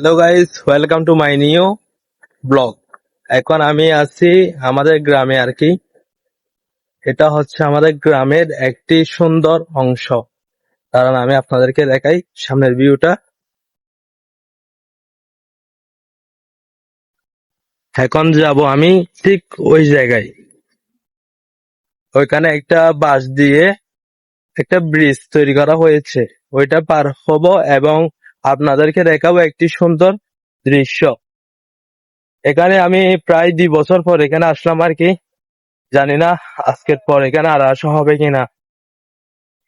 Hello guys, welcome to my new blog. এখন আমি আছি আমাদের গ্রামে আর কি। এটা হচ্ছে আমাদের গ্রামের একটি সুন্দর অংশ। কারণ আমি আপনাদেরকে দেখাই সামনের ভিউটা। এখন যাব আমি ঠিক ওই জায়গায়। ওইখানে একটা বাঁশ দিয়ে একটা ব্রিজ তৈরি করা হয়েছে। ওইটা পার হব এবং আপনাদেরকে দেখাবো একটি সুন্দর দৃশ্য। এখানে আমি প্রায় 2 বছর পর এখানে আসলাম আর কি। জানি না আজকের পর এখানে আর আসা হবে কিনা।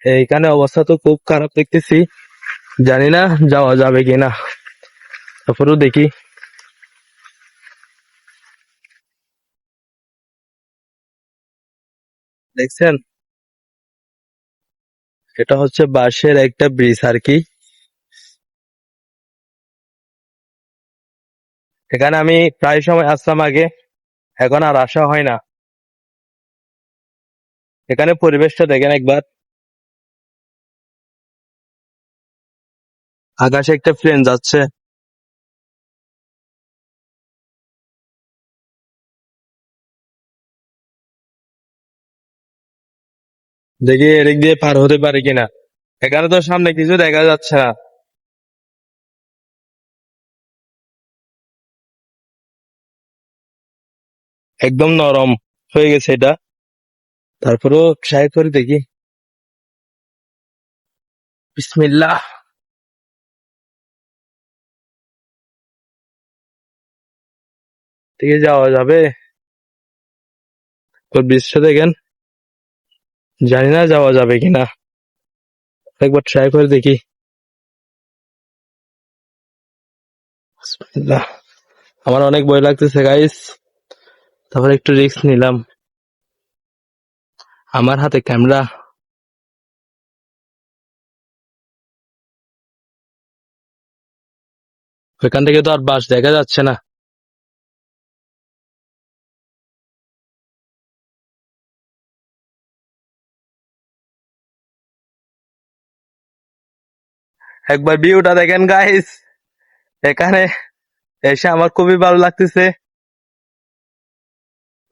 এইখানে অবস্থা তো খুব খারাপ দেখতেছি, জানি না যাওয়া যাবে কিনা। তারপরেও দেখি। দেখছেন, এটা হচ্ছে বাঁশের একটা ব্রিজ আর কি। এখানে আমি প্রায় সময় আসতাম আগে, এখন আর আসা হয় না। এখানে পরিবেশটা দেখেন একবার। আকাশে একটা প্লেন যাচ্ছে। দেখি এদিক দিয়ে পার হতে পারে কিনা। এখানে তো সামনে কিছু দেখা যাচ্ছে না। একদম নরম হয়ে গেছে এটা। তারপরেও ট্রাই করে দেখি। বিসমিল্লাহ। দিকে যাওয়া যাবে তো? ব্রিজটা দেখেন, জানি না যাওয়া যাবে কিনা। একবার ট্রাই করে দেখি। বিসমিল্লাহ। আমার অনেক ভয় লাগতেছে গাইস, তারপরে একটু রিস্ক নিলাম। আমার হাতে ক্যামেরা। ওইখান থেকে তো আর বাস দেখা যাচ্ছে না। একবার ভিউটা দেখেন গাইস। এখানে এসে আমার খুবই ভালো লাগতেছে।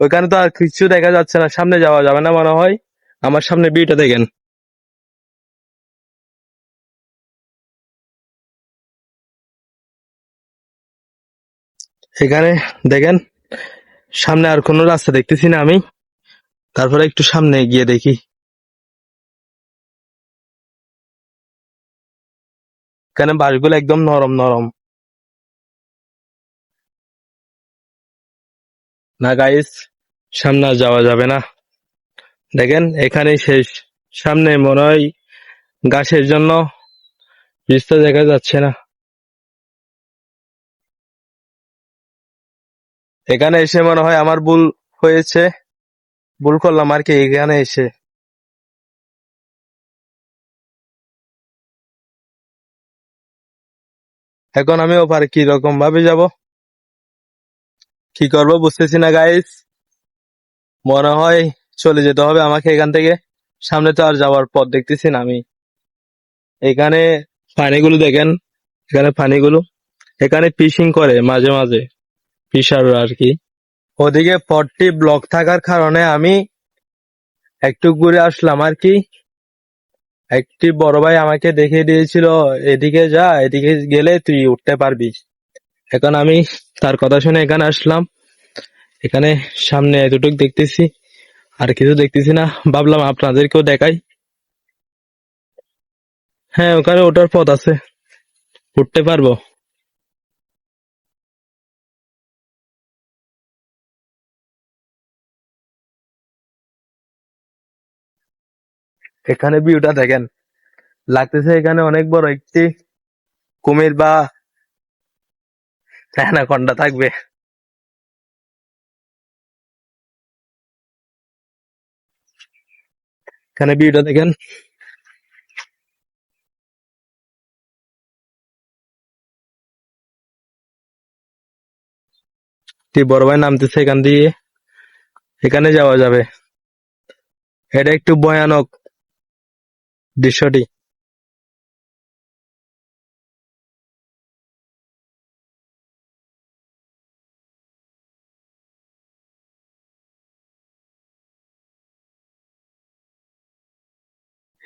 ওইখানে তো আর কিছু দেখা যাচ্ছে না, সামনে যাওয়া যাবে না মনে হয়। আমার সামনে ভিউটা দেখেন। এখানে দেখেন, সামনে আর কোনো রাস্তা দেখতেছি না আমি। তারপরে একটু সামনে গিয়ে দেখি। এখানে বাসগুলো একদম নরম নরম। না গাইস, সামনে আর যাওয়া যাবে না। দেখেন এখানেই শেষ। সামনে মনে হয় গাছের জন্য ব্রিজটা দেখা যাচ্ছে না। এখানে এসে মনে হয় আমার ভুল হয়েছে। ভুল করলাম আর কি এখানে এসে। এখন আমি ওপারে কি রকম ভাবে যাব, কি করবো বুঝতেছি না গাইস। মনে হয় চলে যেতে হবে আমাকে এখান থেকে। সামনে তো আর যাওয়ার পথ দেখতেছি না আমি। এখানে পানিগুলো দেখেন, এখানে পানিগুলো। এখানে ফিশিং করে মাঝে মাঝে ফিশাররা আর কি। ওদিকে পথটি ব্লক থাকার কারণে আমি একটু ঘুরে আসলাম আর কি। একটি বড় ভাই আমাকে দেখিয়ে দিয়েছিল, এদিকে যা, এদিকে গেলে তুই উঠতে পারবি। এখন আমি তার কথা শুনে এখানে আসলাম। এখানে সামনে এতটুকু দেখতেছি, আর কিছু দেখতেছি না। ভাবলাম আপনাদেরকেও দেখাই। হ্যাঁ, ওখানে ওঠার পথ আছে, উঠতে পারবো। এখানে ভিউটা দেখেন, লাগতেছে এখানে অনেক বড় একটি কুমির বা অ্যানাকোন্ডা থাকবে। এখানে ভিউটা দেখেন। একটি বড় ভাই নামতেছে এখান দিয়ে, এখানে যাওয়া যাবে। এটা একটু ভয়ানক দৃশ্যটি।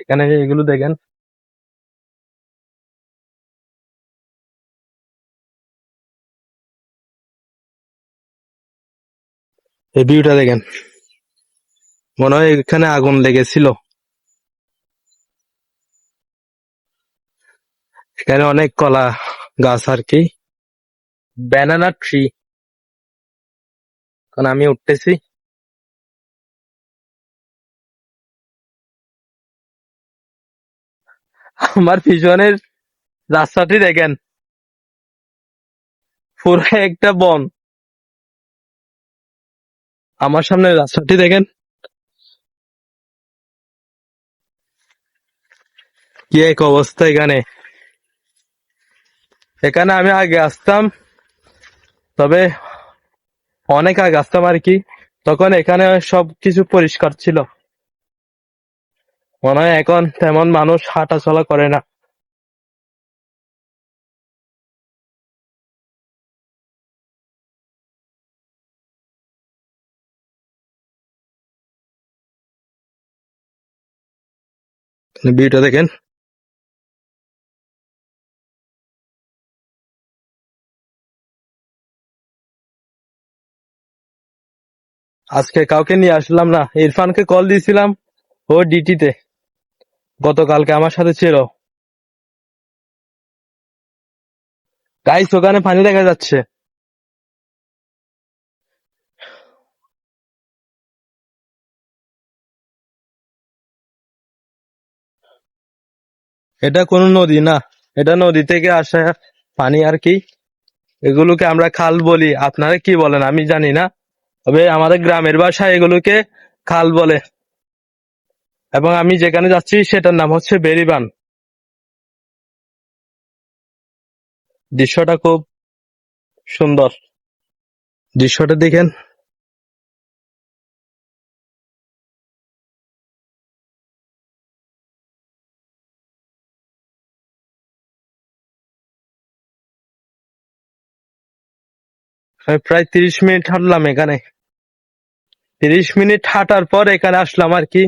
এখানে এগুলো দেখেন, এই ভিউটা দেখেন, মনে হয় এখানে আগুন লেগেছিল। এখানে অনেক কলা গাছ আর কি, ব্যানানা ট্রি। কারণ আমি উঠতেছি, আমার পিছনের রাস্তাটি দেখেন, পুরো একটা বন। আমার সামনে রাস্তাটি দেখেন, কি এক অবস্থা এখানে। এখানে আমি আগে আসতাম, তবে অনেক আগে আসতাম আর কি, তখন এখানে সবকিছু পরিষ্কার ছিল। মনে হয় এখন তেমন মানুষ হাঁটা চলা করে না। ভিউটা দেখেন, আজকে কাউকে নিয়ে আসলাম না, ইরফানকে কল দিয়েছিলাম, ও ডিটিতে, গতকালকে আমার সাথে ছিল। গাইস ওখানে পানি দেখা যাচ্ছে। এটা কোনো নদী না, এটা নদী থেকে আসা পানি আর কি। এগুলোকে আমরা খাল বলি, আপনারা কি বলেন আমি জানি না, তবে আমাদের গ্রামের ভাষায় এগুলোকে খাল বলে। এবং আমি যেখানে যাচ্ছি সেটার নাম হচ্ছে বেরিবান। দৃশ্যটা খুব সুন্দর, দৃশ্যটা দেখেন। আমি প্রায় 30 মিনিট হাঁটলাম এখানে, 30 মিনিট হাঁটার পর এখানে আসলাম আর কি।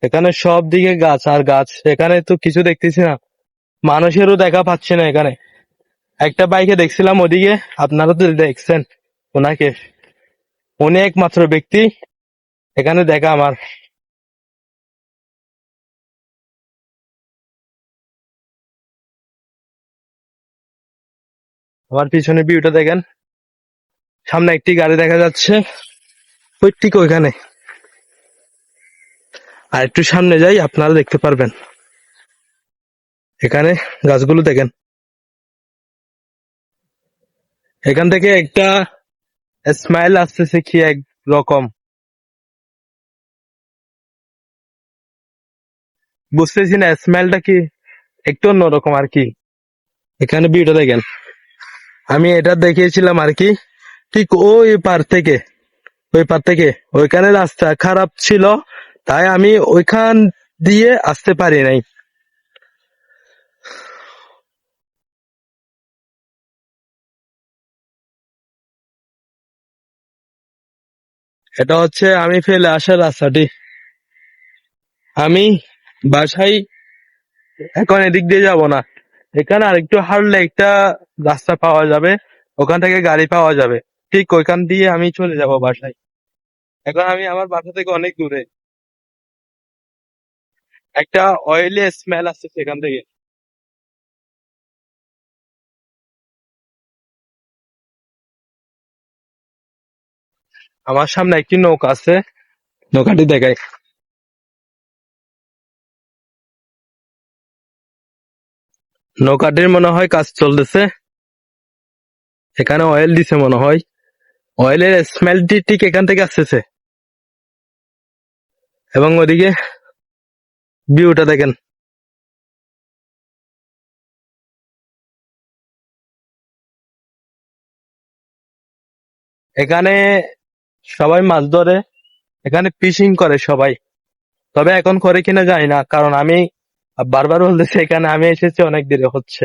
এখানে সব দিকে গাছ আর গাছ, এখানে তো কিছু দেখতেছি না, মানুষেরও দেখা পাচ্ছি না এখানে। একটা বাইকে দেখছিলাম ওদিকে, আপনারা তো দেখছেন ওনাকে, উনি একমাত্র ব্যক্তি এখানে দেখা আমার। আমার পিছনে ভিউটা দেখেন, সামনে একটি গাড়ি দেখা যাচ্ছে, ওই ঠিক ওইখানে। আর একটু সামনে যাই আপনারা দেখতে পারবেন, এখানে গাছগুলো দেখেন। এখান থেকে একটা স্মাইল আসতেছে কি এক রকম, বুঝতেছি না স্মাইলটা কি, একটু অন্যরকম আর কি। এখানে ভিউটা দেখেন, আমি এটা দেখিয়েছিলাম আর কি, ঠিক ওই পার থেকে ওইখানে রাস্তা খারাপ ছিল, তাই আমি ওইখান দিয়ে আসতে পারি নাই। এটা হচ্ছে আমি ফেলে আসার রাস্তাটি। আমি বাসায় এখন এদিক দিয়ে যাব না, এখানে আরেকটু হাঁটলে একটা রাস্তা পাওয়া যাবে, ওখান থেকে গাড়ি পাওয়া যাবে, ঠিক ওইখান দিয়ে আমি চলে যাব বাসায়। এখন আমি আমার বাসা থেকে অনেক দূরে, একটা অয়েলি স্মেল আসছে সেখান থেকে। আমার সামনে একটি নৌকা আছে, নৌকাটি দেখাই। নৌকাটির মনে হয় কাজ চলতেছে, এখানে অয়েল দিছে মনে হয়, অয়েলের স্মেলটি ঠিক এখান থেকে আসতেছে। এবং ওদিকে ভিউটা দেখেন, এখানে সবাই মাছ ধরে, এখানে ফিশিং করে সবাই, তবে এখন করে কিনা জানি না, কারণ আমি বারবার বলতেছি এখানে আমি এসেছি অনেক দেরি হচ্ছে।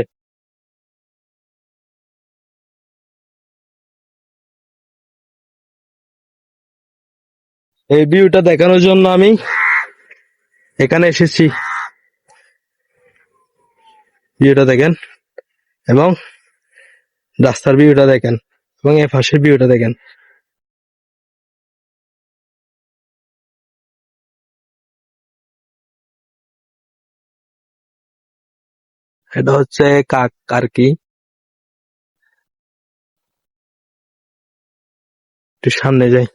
এই ভিউটা দেখানোর জন্য আমি এখানে এসেছি। ভিউটা দেখেন এবং রাস্তার ভিউটা দেখেন এবং এ পাশের ভিউটা দেখেন। এটা হচ্ছে কাক আর কি। একটু সামনে যাই।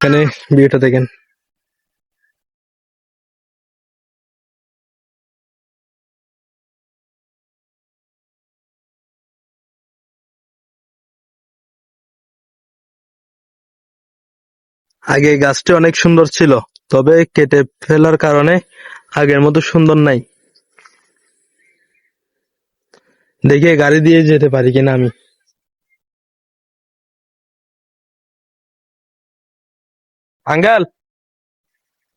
এখানে ভিউটা দেখেন। আগে গাছটি অনেক সুন্দর ছিল, তবে কেটে ফেলার কারণে আগের মতো সুন্দর নাই। দেখি গাড়ি দিয়ে যেতে পারি কিনা আমি। আঙ্কেল,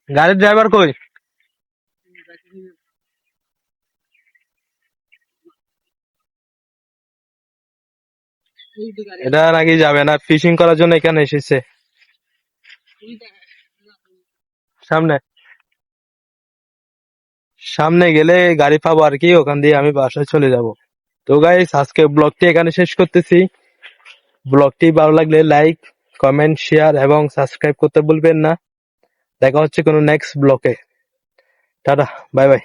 গাড়ির ড্রাইভার কই? এটা নাকি যাবে না, ফিশিং করার জন্য এখানে এসেছে। সামনে সামনে গেলে গাড়ি পাবো আর কি, ওখান দিয়ে আমি বাসায় চলে যাব। তো গাইস, আজকে ব্লগটি এখানে শেষ করতেছি। ব্লগটি ভালো লাগলে লাইক, কমেন্ট, শেয়ার এবং সাবস্ক্রাইব করতে ভুলবেন না। দেখা হচ্ছে কোনো নেক্সট ব্লগে। Tata, bye bye.